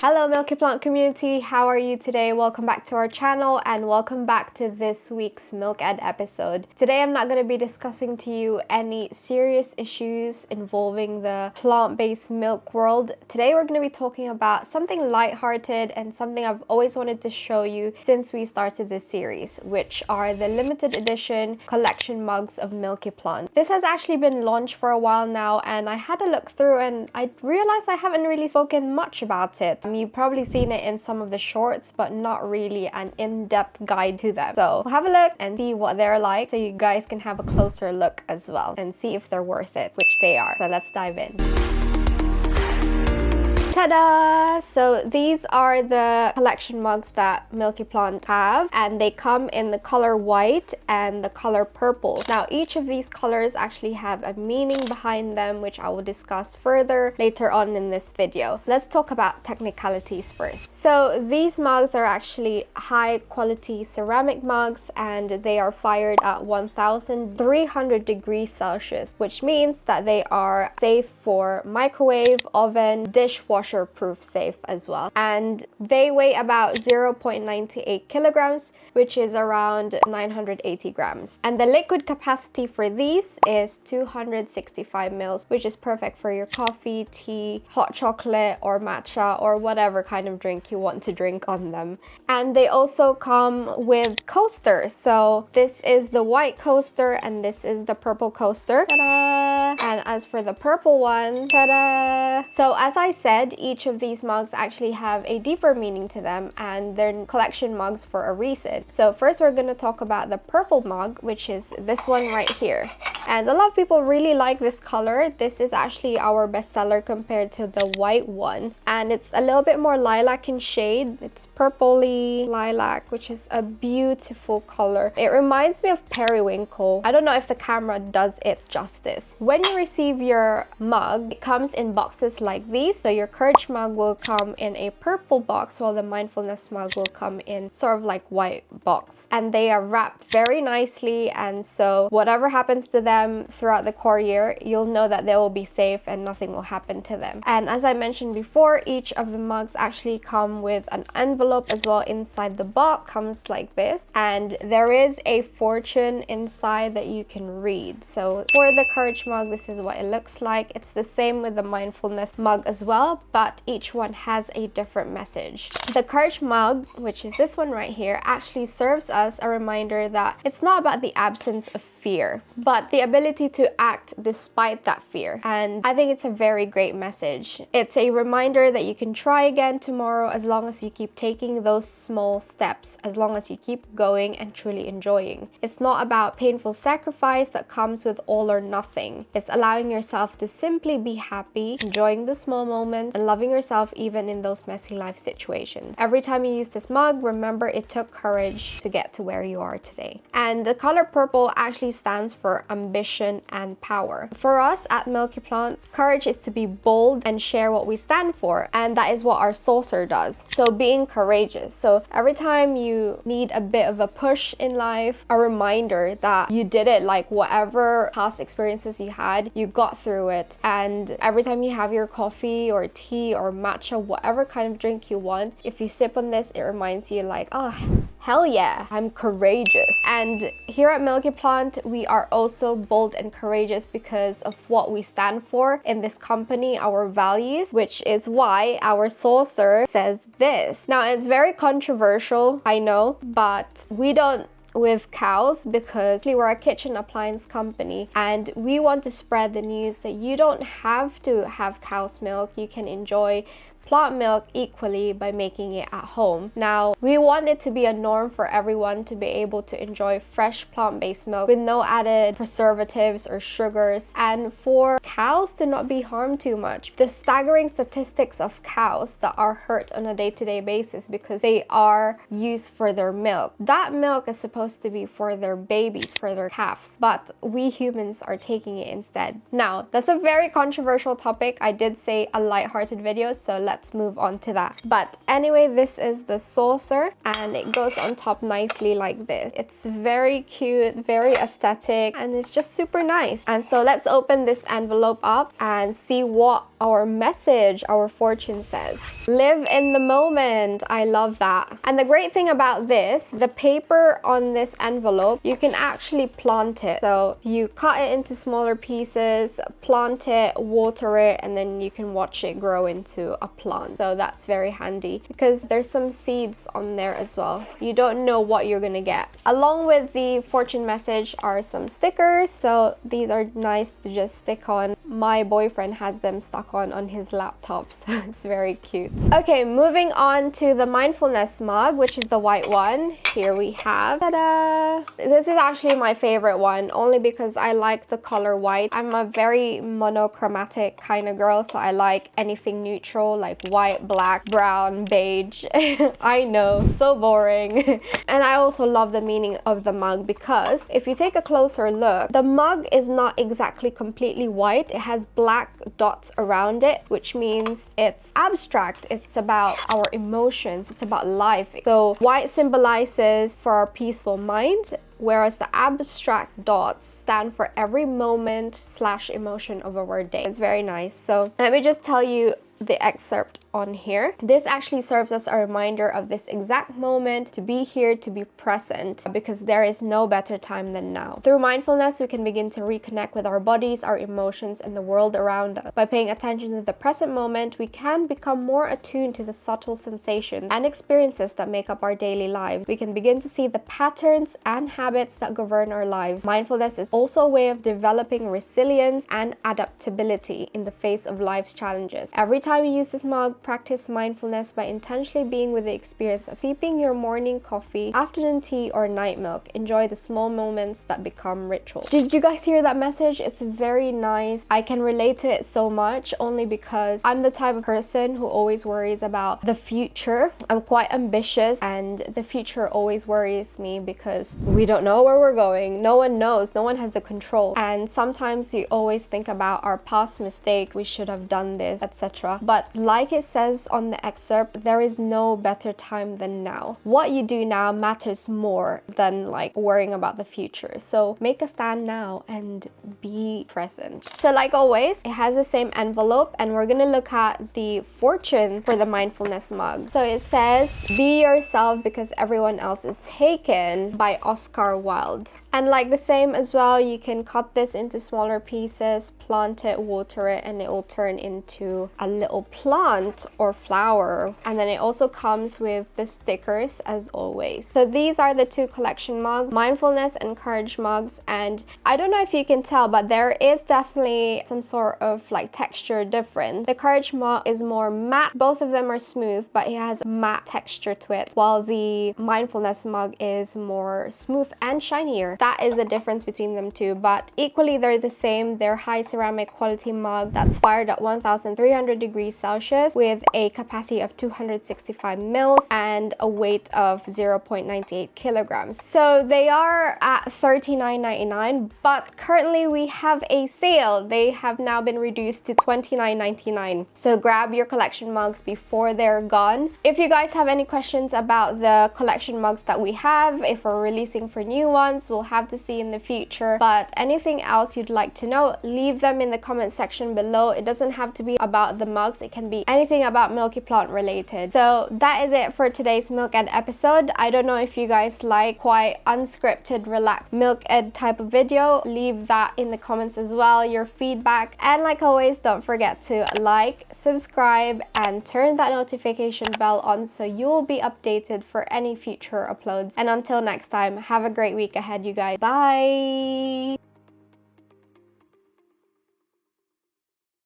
Hello Milky Plant community, how are you today? Welcome back to our channel and welcome back to this week's MilkED episode. Today I'm not going to be discussing to you any serious issues involving the plant-based milk world. Today we're going to be talking about something lighthearted and something I've always wanted to show you since we started this series, which are the limited edition collection mugs of Milky Plant. This has actually been launched for a while now and I had a look through and I realized I haven't really spoken much about it. You've probably seen it in some of the shorts, but not really an in-depth guide to them. So we'll have a look and see what they're like so you guys can have a closer look as well and see if they're worth it, which they are. So let's dive in. Ta-da! So these are the collection mugs that Milky Plant have, and they come in the color white and the color purple. Now each of these colors actually have a meaning behind them, which I will discuss further later on in this video. Let's talk about technicalities first. So these mugs are actually high quality ceramic mugs and they are fired at 1300 degrees Celsius, which means that they are safe for microwave, oven, dishwasher proof safe as well, and they weigh about 0.98 kilograms, which is around 980 grams, and the liquid capacity for these is 265 mils, which is perfect for your coffee, tea, hot chocolate or matcha or whatever kind of drink you want to drink on them. And they also come with coasters. So this is the white coaster and this is the purple coaster. Ta-da! And as for the purple one, ta-da! So as I said, each of these mugs actually have a deeper meaning to them and they're collection mugs for a reason. So first we're going to talk about the purple mug, which is this one right here. And a lot of people really like this color. This is actually our bestseller compared to the white one. And it's a little bit more lilac in shade. It's purpley lilac, which is a beautiful color. It reminds me of periwinkle. I don't know if the camera does it justice. When you receive your mug, it comes in boxes like these. So your Courage mug will come in a purple box while the Mindfulness mug will come in sort of like white box. And they are wrapped very nicely, and so whatever happens to them throughout the courier, you'll know that they will be safe and nothing will happen to them. And as I mentioned before, each of the mugs actually come with an envelope as well inside the box. Comes like this, and there is a fortune inside that you can read. So for the Courage mug, this is what it looks like. It's the same with the Mindfulness mug as well, but each one has a different message. The Courage mug, which is this one right here, actually serves us a reminder that it's not about the absence of fear, but the ability to act despite that fear. And I think it's a very great message. It's a reminder that you can try again tomorrow as long as you keep taking those small steps, as long as you keep going and truly enjoying. It's not about painful sacrifice that comes with all or nothing. It's allowing yourself to simply be happy, enjoying the small moments, and loving yourself even in those messy life situations. Every time you use this mug, remember it took courage to get to where you are today. And the color purple actually stands for ambition and power. For us at Milky Plant, courage is to be bold and share what we stand for, and that is what our saucer does. So being courageous. So every time you need a bit of a push in life, a reminder that you did it, like whatever past experiences you had, you got through it. And every time you have your coffee or tea or matcha, whatever kind of drink you want, if you sip on this, it reminds you like, oh, hell yeah, I'm courageous. And here at Milky Plant, we are also bold and courageous because of what we stand for in this company, our values, which is why our saucer says this. Now, it's very controversial, I know, but we don't with cows because we're a kitchen appliance company and we want to spread the news that you don't have to have cow's milk. You can enjoy plant milk equally by making it at home. Now, we want it to be a norm for everyone to be able to enjoy fresh plant-based milk with no added preservatives or sugars, and for cows to not be harmed too much. The staggering statistics of cows that are hurt on a day-to-day basis because they are used for their milk. That milk is supposed supposed to be for their babies, for their calves, but we humans are taking it instead. Now, that's a very controversial topic. I did say a light-hearted video, so let's move on to that. But anyway, this is the saucer and it goes on top nicely like this. It's very cute, very aesthetic, and it's just super nice. And so let's open this envelope up and see what our message, our fortune says. Live in the moment. I love that. And the great thing about this, the paper on this envelope, you can actually plant it. So you cut it into smaller pieces, plant it, water it, and then you can watch it grow into a plant. So that's very handy because there's some seeds on there as well. You don't know what you're gonna get. Along with the fortune message are some stickers. So these are nice to just stick on. My boyfriend has them stuck on his laptop, so it's very cute. Okay, moving on to the mindfulness mug, which is the white one. Here we have, ta-da! This is actually my favorite one, only because I like the color white. I'm a very monochromatic kind of girl, so I like anything neutral, like white, black, brown, beige. I know, so boring. And I also love the meaning of the mug because if you take a closer look, the mug is not exactly completely white. It has black dots around it, which means it's abstract. It's about our emotions. It's about life. So white symbolizes for our peaceful mind, whereas the abstract dots stand for every moment / emotion of our day. It's very nice. So let me just tell you the excerpt on here. This actually serves as a reminder of this exact moment, to be here, to be present, because there is no better time than now. Through mindfulness, we can begin to reconnect with our bodies, our emotions, and the world around us. By paying attention to the present moment, we can become more attuned to the subtle sensations and experiences that make up our daily lives. We can begin to see the patterns and habits that govern our lives. Mindfulness is also a way of developing resilience and adaptability in the face of life's challenges. Every time you use this mug, practice mindfulness by intentionally being with the experience of sipping your morning coffee, afternoon tea, or night milk. Enjoy the small moments that become rituals. Did you guys hear that message? It's very nice. I can relate to it so much only because I'm the type of person who always worries about the future. I'm quite ambitious and the future always worries me because we don't know where we're going. No one knows. No one has the control. And sometimes we always think about our past mistakes. We should have done this, etc. But like it says on the excerpt, there is no better time than now. What you do now matters more than like worrying about the future. So make a stand now and be present. So like always, it has the same envelope and we're gonna look at the fortune for the mindfulness mug. So it says, be yourself because everyone else is taken, by Oscar Wilde. And like the same as well, you can cut this into smaller pieces, plant it, water it, and it will turn into a little plant or flower. And then it also comes with the stickers as always. So these are the two collection mugs, mindfulness and courage mugs. And I don't know if you can tell, but there is definitely some sort of like texture difference. The courage mug is more matte. Both of them are smooth, but it has a matte texture to it, while the mindfulness mug is more smooth and shinier. That is the difference between them two, but equally they're the same. They're high ceramic quality mug that's fired at 1300 degrees Celsius with a capacity of 265 mils and a weight of 0.98 kilograms. So they are at $39.99, but currently we have a sale. They have now been reduced to $29.99. So grab your collection mugs before they're gone. If you guys have any questions about the collection mugs that we have, if we're releasing for new ones, we'll have to see in the future. But anything else you'd like to know, leave them in the comment section below. It doesn't have to be about the mugs. It can be anything about Milky Plant related. So that is it for today's MilkED episode. I don't know if you guys like quite unscripted, relaxed MilkED type of video. Leave that in the comments as well, your feedback. And like always, don't forget to like, subscribe, and turn that notification bell on so you'll be updated for any future uploads. And until next time, have a great week ahead, you guys. Bye!